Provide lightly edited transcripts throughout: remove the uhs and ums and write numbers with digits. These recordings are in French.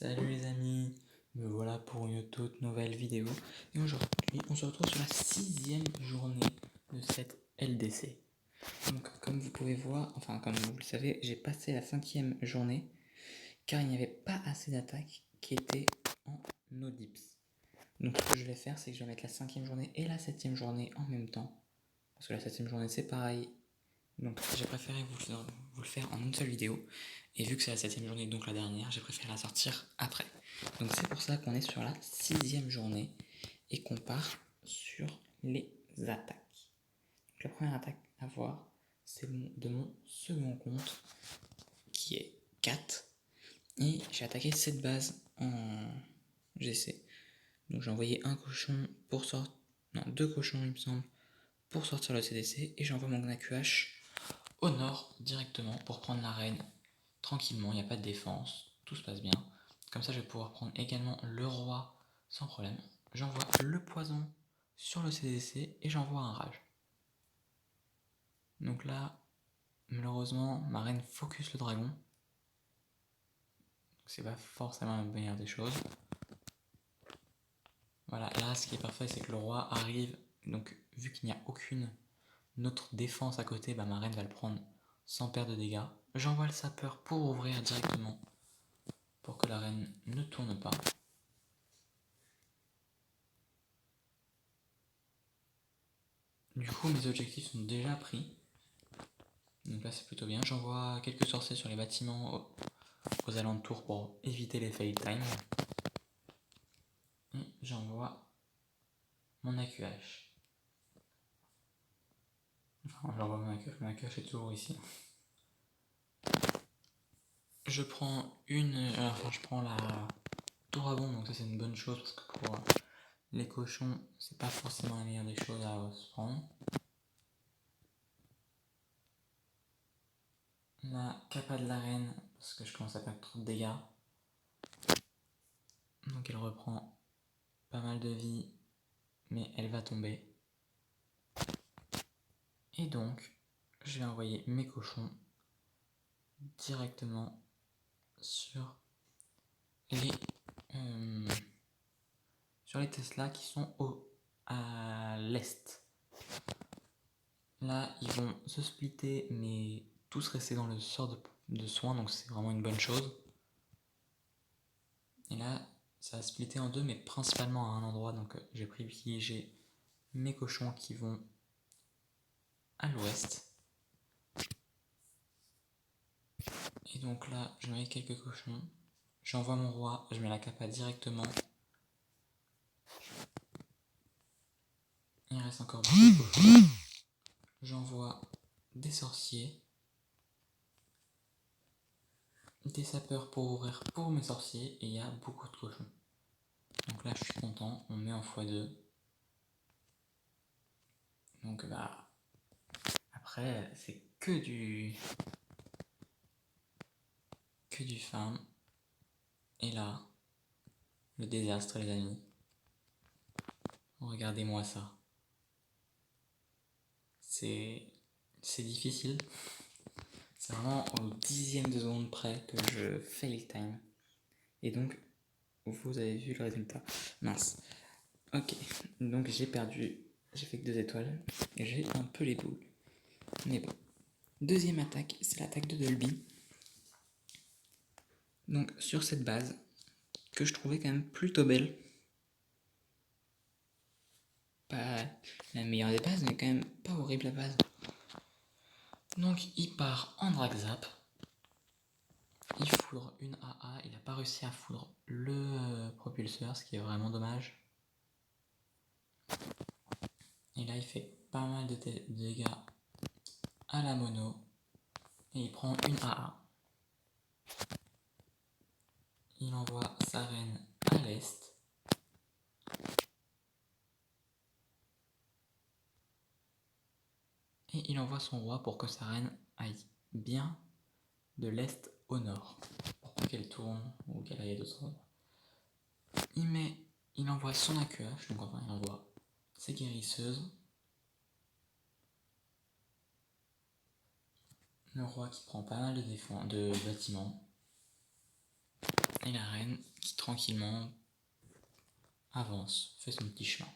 Salut les amis, me voilà pour une toute nouvelle vidéo et aujourd'hui on se retrouve sur la 6e journée de cette LDC. Donc comme vous pouvez voir, enfin comme vous le savez, j'ai passé la 5e journée car il n'y avait pas assez d'attaques qui étaient en no dips. Donc ce que je vais faire c'est que je vais mettre la 5e journée et la 7e journée en même temps parce que la 7e journée c'est pareil. Donc j'ai préféré vous le faire en une seule vidéo. Et vu que c'est la 7e journée, donc la dernière, j'ai préféré la sortir après. Donc c'est pour ça qu'on est sur la 6e journée et qu'on part sur les attaques. Donc la première attaque à voir, c'est de mon second compte, qui est 4. Et j'ai attaqué cette base en GC. Donc j'ai envoyé un cochon pour sortir... Non, 2 cochons il me semble, pour sortir le CDC. Et j'envoie mon GnaQH au nord directement pour prendre l'arène tranquillement, il n'y a pas de défense, tout se passe bien. Comme ça je vais pouvoir prendre également le roi sans problème. J'envoie le poison sur le CDC et j'envoie un rage. Donc là, malheureusement, ma reine focus le dragon. C'est pas forcément la meilleure des choses. Voilà, là ce qui est parfait c'est que le roi arrive, donc vu qu'il n'y a aucune autre défense à côté, ma reine va le prendre sans perdre de dégâts. J'envoie le sapeur pour ouvrir directement, pour que la reine ne tourne pas. Du coup mes objectifs sont déjà pris. Donc là c'est plutôt bien. J'envoie quelques sorciers sur les bâtiments aux alentours pour éviter les fail time. Et j'envoie mon AQH. Enfin j'envoie mon AQH est toujours ici. Je prends je prends la tour à bombe, donc ça c'est une bonne chose parce que pour les cochons c'est pas forcément la meilleure des choses à se prendre. La capa de la reine parce que je commence à perdre trop de dégâts. Donc elle reprend pas mal de vie mais elle va tomber. Et donc je vais envoyer mes cochons directement sur les Tesla qui sont à l'est. Là ils vont se splitter mais tous rester dans le sort de soin, donc c'est vraiment une bonne chose. Et là ça va splitter en deux mais principalement à un endroit, donc j'ai privilégié mes cochons qui vont à l'ouest. Et donc là je mets quelques cochons, j'envoie mon roi, je mets la capa directement. Il reste encore beaucoup de cochons. J'envoie des sorciers, des sapeurs pour ouvrir pour mes sorciers, et il y a beaucoup de cochons. Donc là je suis content, on met en x2. Donc après c'est que du farm. Et là, le désastre les amis. Regardez-moi ça. C'est difficile. C'est vraiment au 10e de seconde près que je fail time. Et donc, vous avez vu le résultat. Mince. Ok, donc j'ai perdu. J'ai fait que 2 étoiles. Et j'ai un peu les boules. Mais bon. Deuxième attaque, c'est l'attaque de Dolby. Donc sur cette base, que je trouvais quand même plutôt belle. Pas la meilleure des bases, mais quand même pas horrible la base. Donc il part en drag zap. Il foudre une AA, il n'a pas réussi à foudre le propulseur, ce qui est vraiment dommage. Et là il fait pas mal de dégâts à la mono. Et il prend une AA. Il envoie sa reine à l'est. Et il envoie son roi pour que sa reine aille bien de l'est au nord. Pour pas qu'elle tourne ou qu'elle aille à d'autres endroits. Il envoie son AQH, donc enfin il envoie ses guérisseuses. Le roi qui prend pas mal de bâtiments. Et la reine qui tranquillement avance, fait son petit chemin.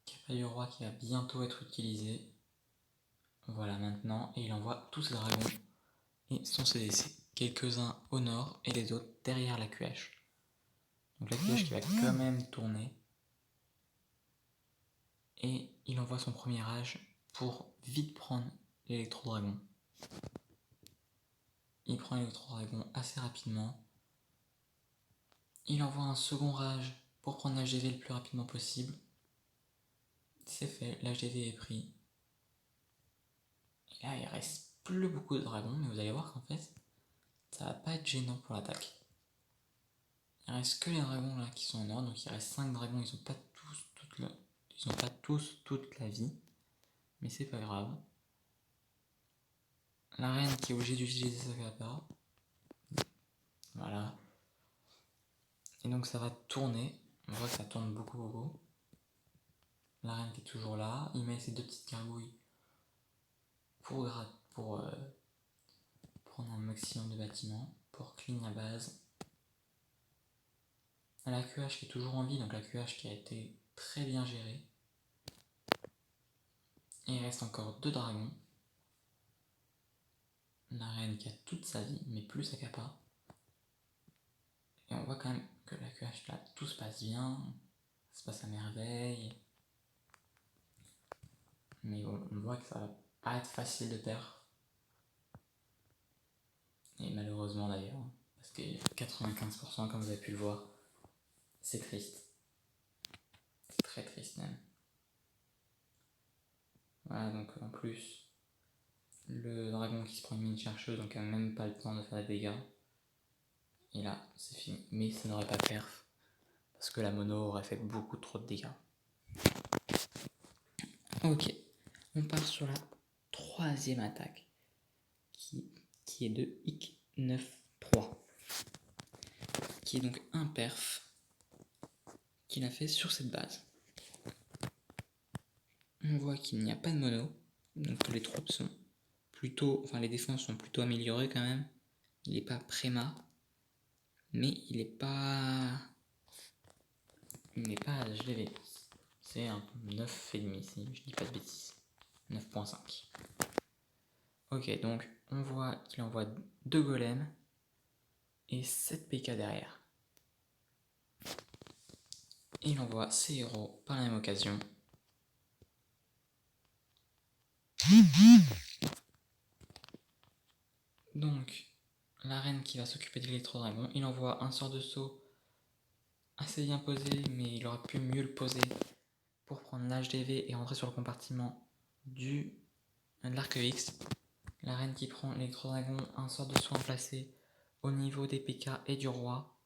Cavalier du roi qui va bientôt être utilisé. Voilà maintenant, et il envoie tous ses dragons et son CDC. Quelques-uns au nord et les autres derrière la QH. Donc la QH qui va quand même tourner. Et il envoie son premier rage pour vite prendre l'électro-dragon. Il prend l'électro-dragon assez rapidement. Il envoie un second rage pour prendre l'HDV le plus rapidement possible. C'est fait, l'HDV est pris. Et là, il reste plus beaucoup de dragons, mais vous allez voir qu'en fait, ça va pas être gênant pour l'attaque. Il reste que les dragons là qui sont en ordre, donc il reste 5 dragons, ils ont pas tous toute la vie, mais c'est pas grave. La reine qui est obligée d'utiliser sa capa. Voilà. Et donc ça va tourner, on voit que ça tourne beaucoup. La reine qui est toujours là, il met ses deux petites gargouilles pour prendre un maximum de bâtiments, pour clean la base. La QH qui est toujours en vie, donc la QH qui a été très bien gérée. Et il reste encore 2 dragons. La reine qui a toute sa vie, mais plus sa capa. Et on voit quand même que la QH là, tout se passe bien, ça se passe à merveille. Mais on voit que ça va pas être facile de perdre. Et malheureusement d'ailleurs, parce que 95% comme vous avez pu le voir, c'est triste. C'est très triste même. Voilà, donc en plus, le dragon qui se prend une mine chercheuse, donc a même pas le temps de faire des dégâts. Et là, c'est fini. Mais ça n'aurait pas perf, parce que la mono aurait fait beaucoup trop de dégâts. Ok, on part sur la troisième attaque, qui est de Hic 9-3, qui est donc un perf qu'il a fait sur cette base. On voit qu'il n'y a pas de mono, donc les troupes sont plutôt, enfin les défenses sont plutôt améliorées quand même. Il n'est pas préma, mais il n'est pas HDV. C'est un 9,5 si je dis pas de bêtises. 9.5. Ok, donc on voit qu'il envoie 2 golems et 7 PK derrière. Et il envoie ses héros par la même occasion. Donc, la reine qui va s'occuper de l'électro-dragon, il envoie un sort de saut assez bien posé, mais il aurait pu mieux le poser pour prendre l'HDV et rentrer sur le compartiment de l'arc X. La reine qui prend l'électro-dragon, un sort de soin placé au niveau des PK et du roi.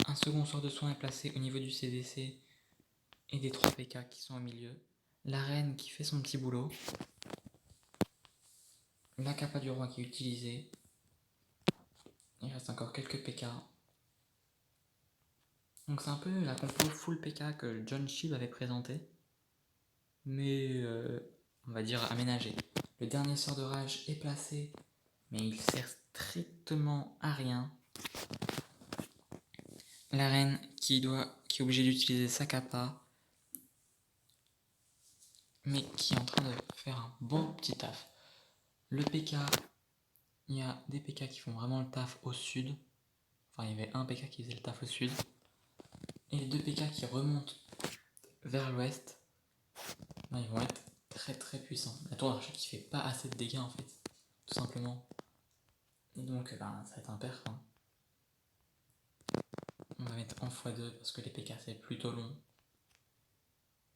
Un second sort de soin est placé au niveau du CDC et des 3 PK qui sont au milieu. La reine qui fait son petit boulot. La capa du roi qui est utilisée. Il reste encore quelques PK. Donc c'est un peu la compo full PK que John Shield avait présenté. Mais on va dire aménagé. Le dernier sort de rage est placé, mais il sert strictement à rien. La reine qui est obligée d'utiliser sa capa, mais qui est en train de faire un bon petit taf. Le PK, il y a des PK qui font vraiment le taf au sud. Enfin, il y avait un PK qui faisait le taf au sud. Et les 2 PK qui remontent vers l'ouest, ben, ils vont être très puissants. La tour d'archer qui fait pas assez de dégâts en fait, tout simplement. Et donc, ben, ça va être un perf. Hein. On va mettre en x2 parce que les PK c'est plutôt long.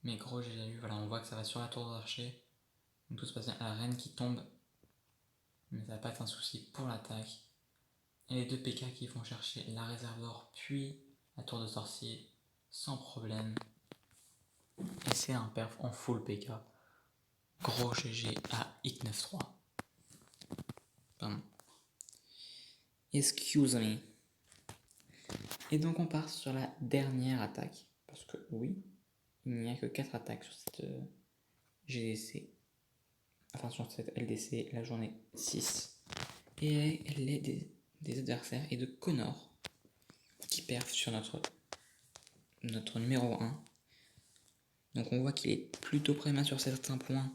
Mais gros, j'ai déjà eu, voilà, on voit que ça va sur la tour d'archer. Donc tout se passe bien. La reine qui tombe, mais ça va pas être un souci pour l'attaque. Et les 2 PK qui vont chercher la réserve d'or, puis la tour de sorcier, sans problème. Et c'est un perf en full PK. Gros GG à Hic 9-3. Pardon. Excuse me. Et donc on part sur la dernière attaque. Parce que oui, il n'y a que 4 attaques sur cette GDC. enfin sur cette LDC, la journée 6. Et elle est des adversaires et de Connor qui perf sur notre numéro 1. Donc on voit qu'il est plutôt prématuré sur certains points,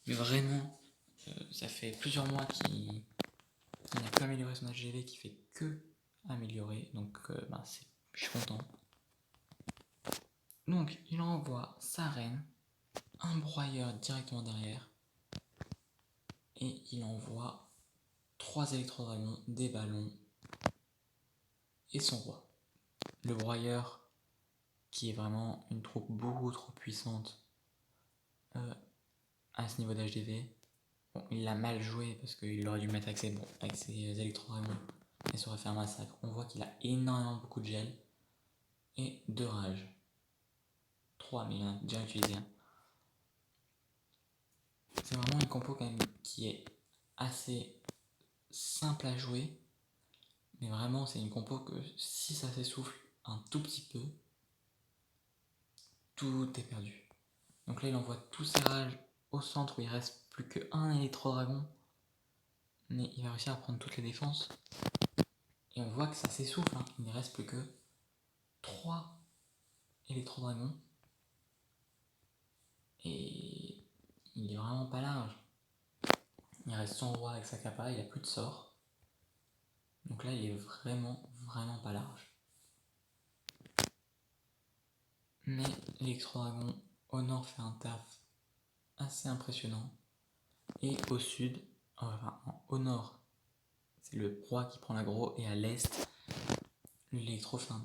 mais vraiment, ça fait plusieurs mois qu'il n'a pas amélioré son HGV, qui fait que améliorer. Donc je suis content. Donc il envoie sa reine, un broyeur directement derrière, et il envoie 3 électrodragons, des ballons et son roi. Le broyeur, qui est vraiment une troupe beaucoup trop puissante à ce niveau d'HDV. Bon, il l'a mal joué parce qu'il aurait dû mettre avec ses électrodragons et ça aurait fait un massacre. On voit qu'il a énormément beaucoup de gel et de rage. 3, mais il en a déjà utilisé un. C'est vraiment une compo quand même qui est assez simple à jouer, mais vraiment c'est une compo que si ça s'essouffle un tout petit peu, tout est perdu. Donc là il envoie tous ses rages au centre où il reste plus qu'un électro-dragon, mais il va réussir à prendre toutes les défenses. Et on voit que ça s'essouffle, hein. Il ne reste plus que 3 électro-dragons. Et il est vraiment pas large. Il reste son roi avec sa capa, il a plus de sort. Donc là il est vraiment pas large. Mais l'électro-dragon au nord fait un taf assez impressionnant. Et au sud, au nord, c'est le roi qui prend l'aggro, et à l'est, l'électro fait un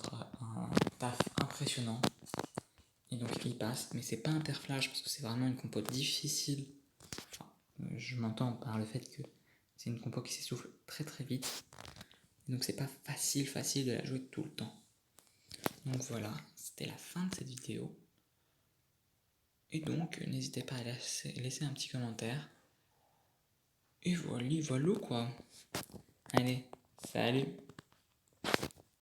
taf impressionnant. Et donc il passe, mais c'est pas interflash parce que c'est vraiment une compo difficile. Enfin, je m'entends par le fait que c'est une compo qui s'essouffle très vite. Donc c'est pas facile de la jouer tout le temps. Donc voilà, c'était la fin de cette vidéo. Et donc n'hésitez pas à laisser un petit commentaire. Et voilà quoi. Allez, salut!